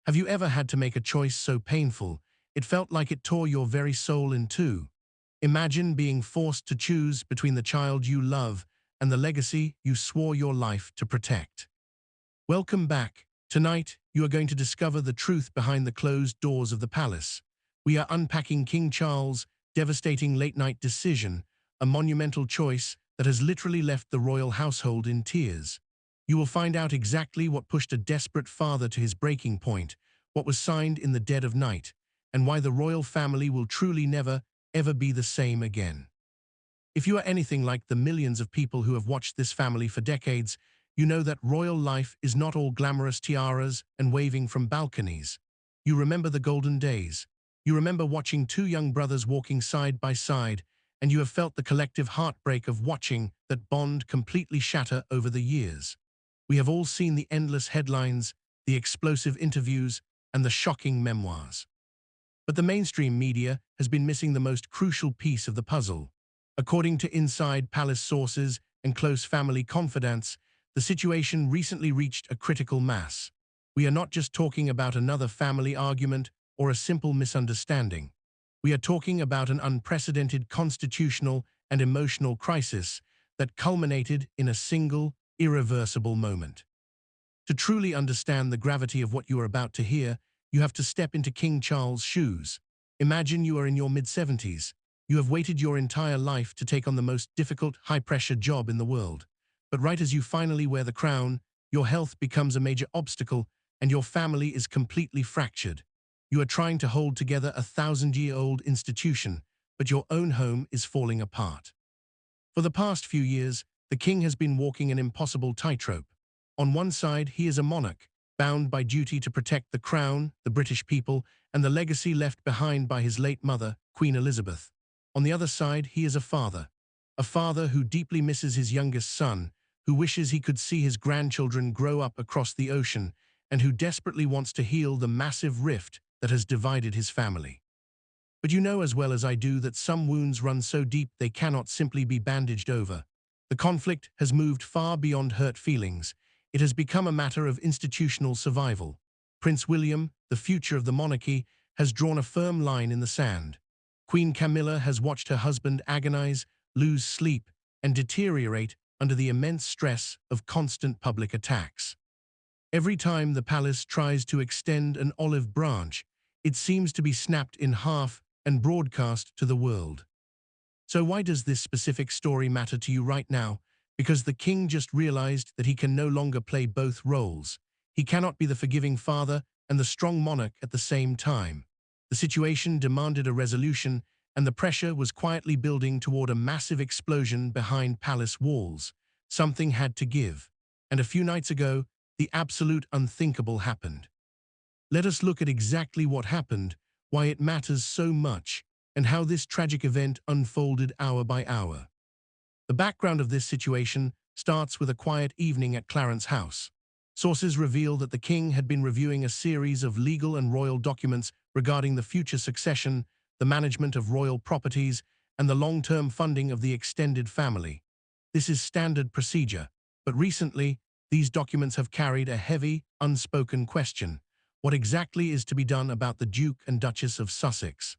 Have you ever had to make a choice so painful, it felt like it tore your very soul in two? Imagine being forced to choose between the child you love and the legacy you swore your life to protect. Welcome back. Tonight, you are going to discover the truth behind the closed doors of the palace. We are unpacking King Charles' devastating late-night decision, a monumental choice that has literally left the royal household in tears. You will find out exactly what pushed a desperate father to his breaking point, what was signed in the dead of night, and why the royal family will truly never, ever be the same again. If you are anything like the millions of people who have watched this family for decades, you know that royal life is not all glamorous tiaras and waving from balconies. You remember the golden days. You remember watching two young brothers walking side by side, and you have felt the collective heartbreak of watching that bond completely shatter over the years. We have all seen the endless headlines, the explosive interviews, and the shocking memoirs. But the mainstream media has been missing the most crucial piece of the puzzle. According to inside palace sources and close family confidants, the situation recently reached a critical mass. We are not just talking about another family argument or a simple misunderstanding. We are talking about an unprecedented constitutional and emotional crisis that culminated in a single, irreversible moment. To truly understand the gravity of what you are about to hear, you have to step into King Charles' shoes. Imagine you are in your mid-70s. You have waited your entire life to take on the most difficult, high-pressure job in the world. But right as you finally wear the crown, your health becomes a major obstacle and your family is completely fractured. You are trying to hold together a 1,000-year-old institution, but your own home is falling apart. For the past few years, the king has been walking an impossible tightrope. On one side, he is a monarch, bound by duty to protect the crown, the British people, and the legacy left behind by his late mother, Queen Elizabeth. On the other side, he is a father who deeply misses his youngest son, who wishes he could see his grandchildren grow up across the ocean, and who desperately wants to heal the massive rift that has divided his family. But you know as well as I do that some wounds run so deep they cannot simply be bandaged over. The conflict has moved far beyond hurt feelings. It has become a matter of institutional survival. Prince William, the future of the monarchy, has drawn a firm line in the sand. Queen Camilla has watched her husband agonize, lose sleep, and deteriorate under the immense stress of constant public attacks. Every time the palace tries to extend an olive branch, it seems to be snapped in half and broadcast to the world. So why does this specific story matter to you right now? Because the king just realized that he can no longer play both roles. He cannot be the forgiving father and the strong monarch at the same time. The situation demanded a resolution, and the pressure was quietly building toward a massive explosion behind palace walls. Something had to give. And a few nights ago, the absolute unthinkable happened. Let us look at exactly what happened, why it matters so much, and how this tragic event unfolded hour by hour. The background of this situation starts with a quiet evening at Clarence House. Sources reveal that the king had been reviewing a series of legal and royal documents regarding the future succession, the management of royal properties, and the long-term funding of the extended family. This is standard procedure, but recently, these documents have carried a heavy, unspoken question. What exactly is to be done about the Duke and Duchess of Sussex?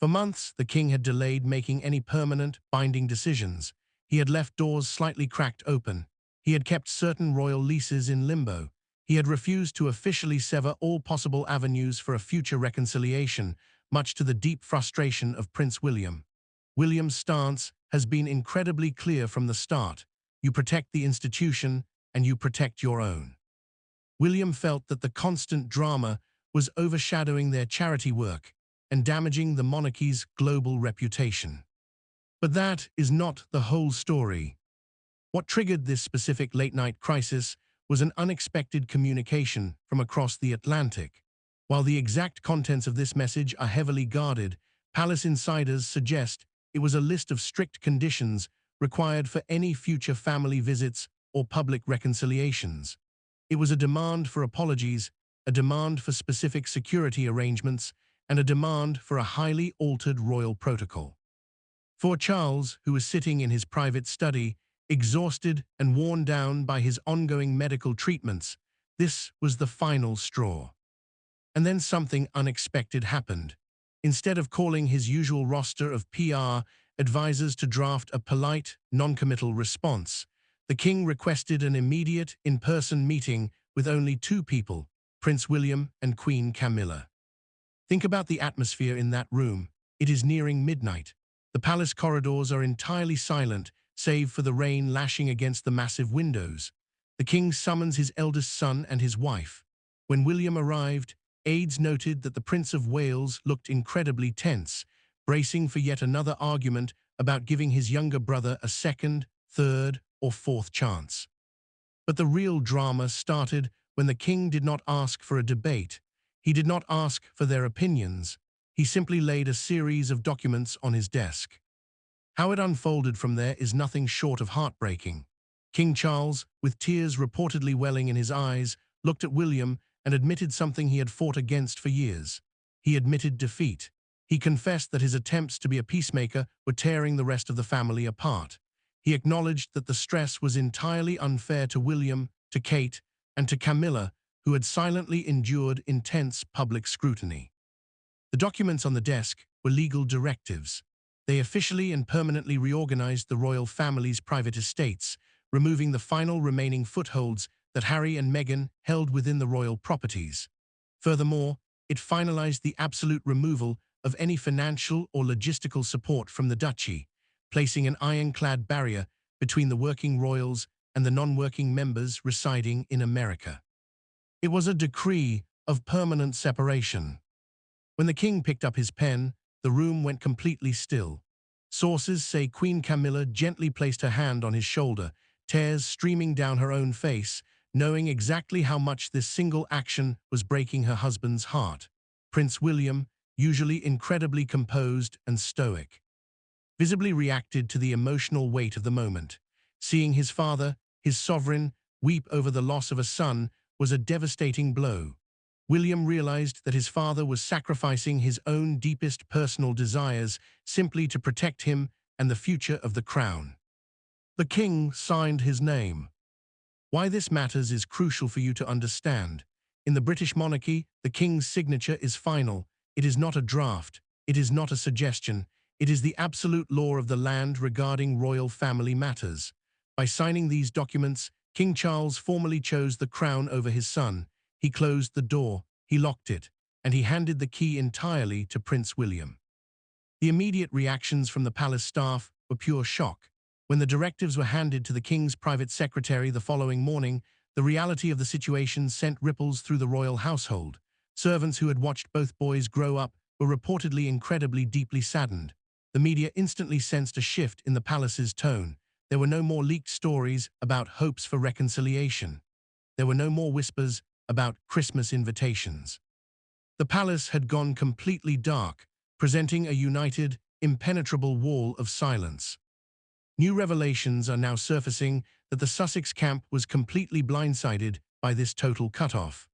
For months, the king had delayed making any permanent, binding decisions. He had left doors slightly cracked open. He had kept certain royal leases in limbo. He had refused to officially sever all possible avenues for a future reconciliation, much to the deep frustration of Prince William. William's stance has been incredibly clear from the start. You protect the institution, and you protect your own. William felt that the constant drama was overshadowing their charity work and damaging the monarchy's global reputation. But that is not the whole story. What triggered this specific late-night crisis was an unexpected communication from across the Atlantic. While the exact contents of this message are heavily guarded, palace insiders suggest it was a list of strict conditions required for any future family visits or public reconciliations. It was a demand for apologies, a demand for specific security arrangements, and a demand for a highly altered royal protocol. For Charles, who was sitting in his private study, exhausted and worn down by his ongoing medical treatments, this was the final straw. And then something unexpected happened. Instead of calling his usual roster of PR advisors to draft a polite, non-committal response, the king requested an immediate, in-person meeting with only two people, Prince William and Queen Camilla. Think about the atmosphere in that room. It is nearing midnight. The palace corridors are entirely silent, save for the rain lashing against the massive windows. The king summons his eldest son and his wife. When William arrived, aides noted that the Prince of Wales looked incredibly tense, bracing for yet another argument about giving his younger brother a second, third, or fourth chance. But the real drama started when the king did not ask for a debate. He did not ask for their opinions. He simply laid a series of documents on his desk. How it unfolded from there is nothing short of heartbreaking. King Charles, with tears reportedly welling in his eyes, looked at William and admitted something he had fought against for years. He admitted defeat. He confessed that his attempts to be a peacemaker were tearing the rest of the family apart. He acknowledged that the stress was entirely unfair to William, to Kate, and to Camilla, who had silently endured intense public scrutiny. The documents on the desk were legal directives. They officially and permanently reorganized the royal family's private estates, removing the final remaining footholds that Harry and Meghan held within the royal properties. Furthermore, it finalized the absolute removal of any financial or logistical support from the duchy, placing an ironclad barrier between the working royals and the non-working members residing in America. It was a decree of permanent separation. When the king picked up his pen, the room went completely still. Sources say Queen Camilla gently placed her hand on his shoulder, tears streaming down her own face, knowing exactly how much this single action was breaking her husband's heart. Prince William, usually incredibly composed and stoic, visibly reacted to the emotional weight of the moment. Seeing his father, his sovereign, weep over the loss of a son was a devastating blow. William realized that his father was sacrificing his own deepest personal desires simply to protect him and the future of the crown. The king signed his name. Why this matters is crucial for you to understand. In the British monarchy, the king's signature is final. It is not a draft. It is not a suggestion. It is the absolute law of the land regarding royal family matters. By signing these documents, King Charles formally chose the crown over his son. He closed the door, he locked it, and he handed the key entirely to Prince William. The immediate reactions from the palace staff were pure shock. When the directives were handed to the king's private secretary the following morning, the reality of the situation sent ripples through the royal household. Servants who had watched both boys grow up were reportedly incredibly deeply saddened. The media instantly sensed a shift in the palace's tone. There were no more leaked stories about hopes for reconciliation. There were no more whispers about Christmas invitations. The palace had gone completely dark, presenting a united, impenetrable wall of silence. New revelations are now surfacing that the Sussex camp was completely blindsided by this total cutoff.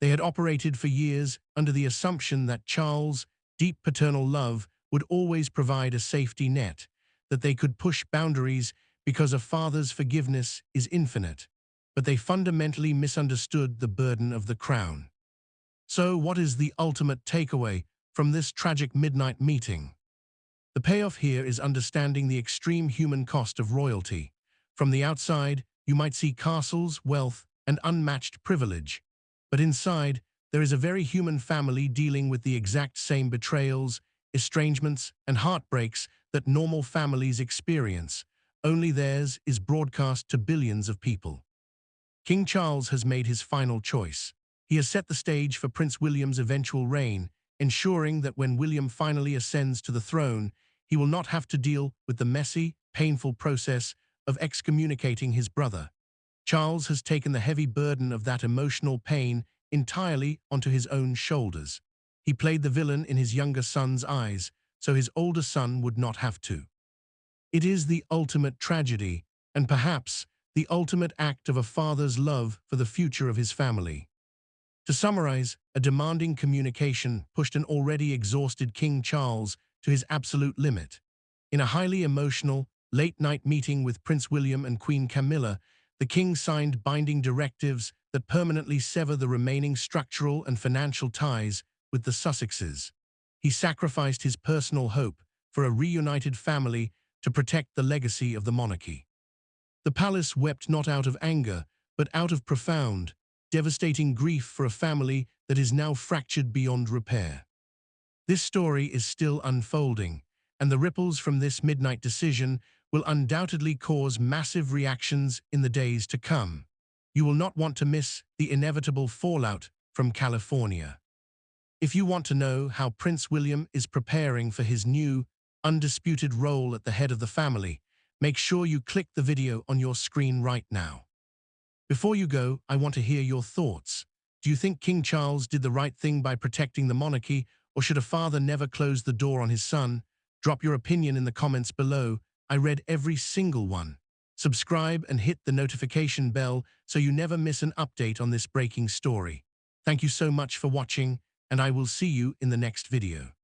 They had operated for years under the assumption that Charles' deep paternal love would always provide a safety net, that they could push boundaries because a father's forgiveness is infinite. But they fundamentally misunderstood the burden of the crown. So what is the ultimate takeaway from this tragic midnight meeting? The payoff here is understanding the extreme human cost of royalty. From the outside, you might see castles, wealth, and unmatched privilege. But inside, there is a very human family dealing with the exact same betrayals, estrangements, and heartbreaks that normal families experience. Only theirs is broadcast to billions of people. King Charles has made his final choice. He has set the stage for Prince William's eventual reign, ensuring that when William finally ascends to the throne, he will not have to deal with the messy, painful process of excommunicating his brother. Charles has taken the heavy burden of that emotional pain entirely onto his own shoulders. He played the villain in his younger son's eyes, so his older son would not have to. It is the ultimate tragedy, and perhaps the ultimate act of a father's love for the future of his family. To summarize, a demanding communication pushed an already exhausted King Charles to his absolute limit. In a highly emotional, late-night meeting with Prince William and Queen Camilla, The king signed binding directives that permanently sever the remaining structural and financial ties with the Sussexes. He sacrificed his personal hope for a reunited family to protect the legacy of the monarchy. The palace wept not out of anger, but out of profound, devastating grief for a family that is now fractured beyond repair. This story is still unfolding, and the ripples from this midnight decision will undoubtedly cause massive reactions in the days to come. You will not want to miss the inevitable fallout from California. If you want to know how Prince William is preparing for his new, undisputed role at the head of the family, make sure you click the video on your screen right now. Before you go, I want to hear your thoughts. Do you think King Charles did the right thing by protecting the monarchy, or should a father never close the door on his son? Drop your opinion in the comments below. I read every single one. Subscribe and hit the notification bell so you never miss an update on this breaking story. Thank you so much for watching, and I will see you in the next video.